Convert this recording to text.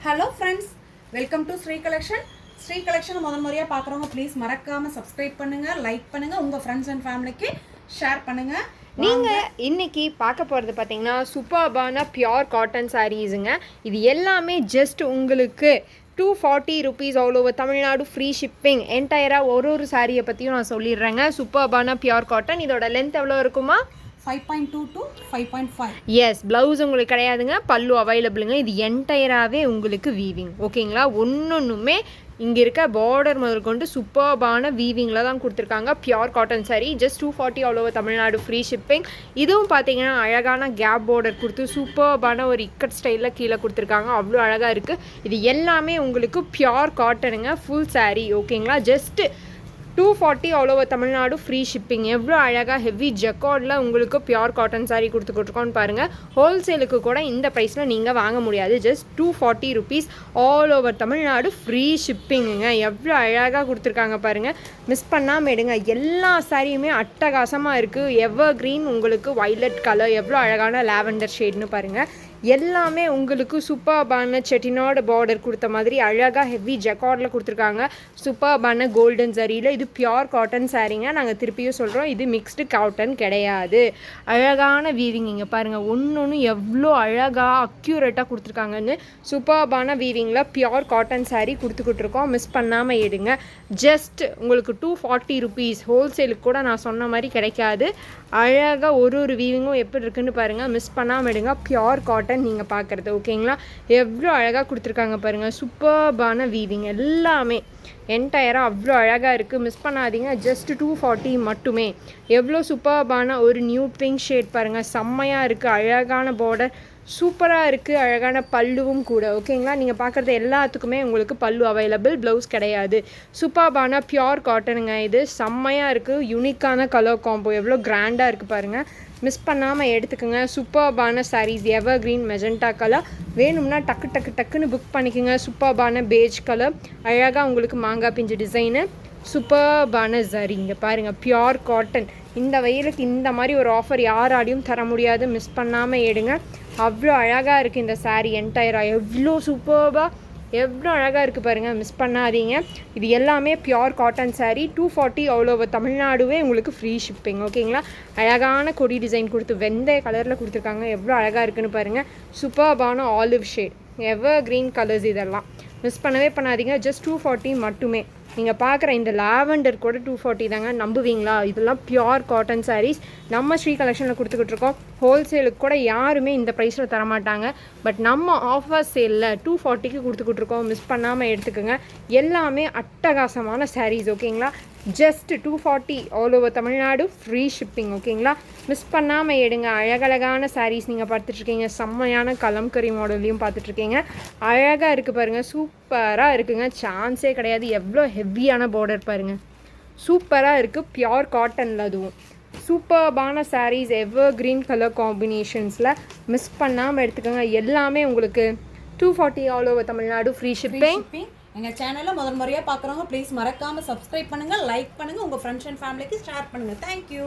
Hello friends, welcome to Shri collection. Shri collection முதல் முறையாக பார்க்குறவங்க ப்ளீஸ் மறக்காமல் சப்ஸ்கிரைப் பண்ணுங்கள், லைக் பண்ணுங்கள், உங்கள் ஃப்ரெண்ட்ஸ் அண்ட் ஃபேமிலிக்கு ஷேர் பண்ணுங்கள். நீங்கள் இன்றைக்கி பார்க்க போகிறது பார்த்தீங்கன்னா சூப்பர்பான பியோர் காட்டன் சாரீஸுங்க. இது எல்லாமே ஜஸ்ட் உங்களுக்கு 240 rupees all over Tamil Nadu free shipping. என்டையராக ஒரு சாரியை பற்றியும் நான் சொல்லிடுறேங்க. சூப்பர்பான பியோர் காட்டன். இதோட லென்த் எவ்வளோ இருக்குமா? 5.2 to 5.5. எஸ், ப்ளவுஸ் உங்களுக்கு கிடையாதுங்க, பல்லு அவைலபிளுங்க. இது என்டையராகவே உங்களுக்கு வீவிங், ஓகேங்களா? ஒன்றுமே இங்கே இருக்க பார்டர் முதல் கொண்டு சூப்பர்பான வீவிங்கில் தான் கொடுத்துருக்காங்க. Pure cotton sari, just 240 all over Tamil Nadu free shipping. இதுவும் பார்த்தீங்கன்னா அழகான கேப் பார்டர் கொடுத்து சூப்பர்பான ஒரு இக்கட் ஸ்டைலில் கீழே கொடுத்துருக்காங்க. அவ்வளோ அழகாக இருக்குது. இது எல்லாமே உங்களுக்கு பியோர் காட்டனுங்க, ஃபுல் சாரீ, ஓகேங்களா? Just 240 all over Tamil Nadu free shipping. எவ்வளோ அழகாக ஹெவி ஜெக்கார்டில் உங்களுக்கு பியோர் காட்டன் சாரீ கொடுத்துக்கிட்ருக்கோன்னு பாருங்கள். ஹோல்சேலுக்கு கூட இந்த ப்ரைஸில் நீங்கள் வாங்க முடியாது. Just 240 rupees all over Tamil Nadu free ஷிப்பிங்குங்க. எவ்வளோ அழகாக கொடுத்துருக்காங்க பாருங்கள். மிஸ் பண்ணாமல் எடுங்க. எல்லா சாரியுமே அட்டகாசமாக இருக்குது. எவர் க்ரீன், உங்களுக்கு வைலட் கலர், எவ்வளோ அழகான லாவெண்டர் ஷேட்னு பாருங்கள். எல்லாமே உங்களுக்கு சூப்பர்பான செட்டிநாடு பார்டர் கொடுத்த மாதிரி அழகாக ஹெவி ஜெக்கார்டில் கொடுத்துருக்காங்க. சூப்பர்பான கோல்டன் சரியில். இது பியோர் காட்டன் சாரீங்க. நாங்கள் திருப்பியும் சொல்கிறோம், இது மிக்ஸ்டு காட்டன் கிடையாது. அழகான வீவிங் இங்கே பாருங்கள். ஒன்று எவ்வளோ அழகாக அக்யூரேட்டாக கொடுத்துருக்காங்கன்னு. சூப்பர்பான வீவிங்கில் பியோர் காட்டன் சாரீ கொடுத்துக்கிட்ருக்கோம். மிஸ் பண்ணாமல் எடுங்க. ஜஸ்ட் உங்களுக்கு 240 rupees. ஹோல்சேலுக்கு கூட நான் சொன்ன மாதிரி கிடைக்காது. அழகாக ஒரு வீவிங்கும் எப்படி இருக்குன்னு பாருங்கள். மிஸ் பண்ணாமல் எடுங்க. பியோர் காட்டன் நீங்கள் பார்க்குறது, ஓகேங்களா? எவ்வளோ அழகாக கொடுத்துருக்காங்க பாருங்கள். சூப்பர்பான வீவிங் எல்லாமே என்டையராக அவ்வளோ அழகாக இருக்குது. மிஸ் பண்ணாதீங்க. ஜஸ்ட் 240 மட்டுமே. எவ்வளோ சூப்பர்பான ஒரு நியூ பிங்க் ஷேட் பாருங்கள். செம்மையாக இருக்குது. அழகான பார்டர் சூப்பராக இருக்குது. அழகான பல்லுவும் கூட, ஓகேங்களா? நீங்கள் பார்க்குறது எல்லாத்துக்குமே உங்களுக்கு பல்லு அவைலபிள், ப்ளவுஸ் கிடையாது. சூப்பர்பான பியோர் காட்டனுங்க. இது செம்மையாக இருக்குது. யூனிக்கான கலர் காம்போ எவ்வளோ கிராண்டாக இருக்குது பாருங்கள். மிஸ் பண்ணாமல் எடுத்துக்கோங்க. சூப்பர்பான சாரீஸ், எவர் க்ரீன் மெஜெண்டா கலர். வேணும்னா டக்குன்னு புக் பண்ணிக்கோங்க. சூப்பர்பான பேஜ் கலர், அழகாக உங்களுக்கு மாங்காய் பிஞ்சு டிசைனு, சூப்பர்பான சரி. இங்கே பாருங்கள், பியோர் காட்டன். இந்த வெயிலுக்கு இந்த மாதிரி ஒரு ஆஃபர் யாராலையும் தர முடியாது. மிஸ் பண்ணாமல் எடுங்க. அவ்வளோ அழகாக இருக்குது இந்த சாரீ என்டையராக. எவ்வளோ சூப்பர்பாக, எவ்வளோ அழகாக இருக்குது பாருங்கள். மிஸ் பண்ணாதீங்க. இது எல்லாமே pure cotton sari. 240 all over தமிழ்நாடுவே உங்களுக்கு ஃப்ரீ ஷிப்பிங், ஓகேங்களா? அழகான கொடி டிசைன் கொடுத்து வெந்தய கலரில் கொடுத்துருக்காங்க. எவ்வளோ அழகாக இருக்குன்னு பாருங்கள். சூப்பர்பான ஆலிவ் ஷேட், எவர் க்ரீன் கலர்ஸ். இதெல்லாம் மிஸ் பண்ணவே பண்ணாதீங்க. ஜஸ்ட் 240 மட்டுமே. நீங்கள் பார்க்குற இந்த லாவெண்டர் கூட 240 தாங்க. நம்புவீங்களா? இதெல்லாம் பியோர் காட்டன் சாரீஸ் நம்ம ஸ்ரீ கலெக்ஷனில் கொடுத்துக்கிட்டு இருக்கோம். ஹோல்சேலுக்கு கூட யாருமே இந்த ப்ரைஸில் தரமாட்டாங்க. பட் நம்ம ஆஃபர் சேலில் 240க்கு கொடுத்துக்கிட்ருக்கோம். மிஸ் பண்ணாமல் எடுத்துக்கோங்க. எல்லாமே அட்டகாசமான சாரீஸ், ஓகேங்களா? Just 240 all over Tamil Nadu free shipping, ஓகேங்களா? மிஸ் பண்ணாமல் எடுங்க. அழகழகான சாரீஸ் நீங்கள் பார்த்துட்ருக்கீங்க. செம்மையான கலம்கரி மாடல்லையும் பார்த்துட்ருக்கீங்க. அழகாக இருக்குது பாருங்கள். சூப்பராக இருக்குங்க. சான்ஸே கிடையாது. எவ்வளோ ஹெவியான பார்டர் பாருங்கள். சூப்பராக இருக்குது. பியோர் காட்டனில் அதுவும் சூப்பர்பான சாரீஸ், எவர் க்ரீன் கலர் காம்பினேஷன்ஸில். மிஸ் பண்ணாமல் எடுத்துக்கோங்க. எல்லாமே உங்களுக்கு 240 all over Tamil Nadu free shipping. எங்கள் சேனலில் முதல் முறையாக பார்க்குறவங்க ப்ளீஸ் மறக்காமல் சப்ஸ்கிரைப் பண்ணுங்கள், லைக் பண்ணுங்கள், உங்கள் ஃப்ரெண்ட்ஸ் அண்ட் ஃபேமிலிக்கு ஷேர் பண்ணுங்கள். தேங்க்யூ.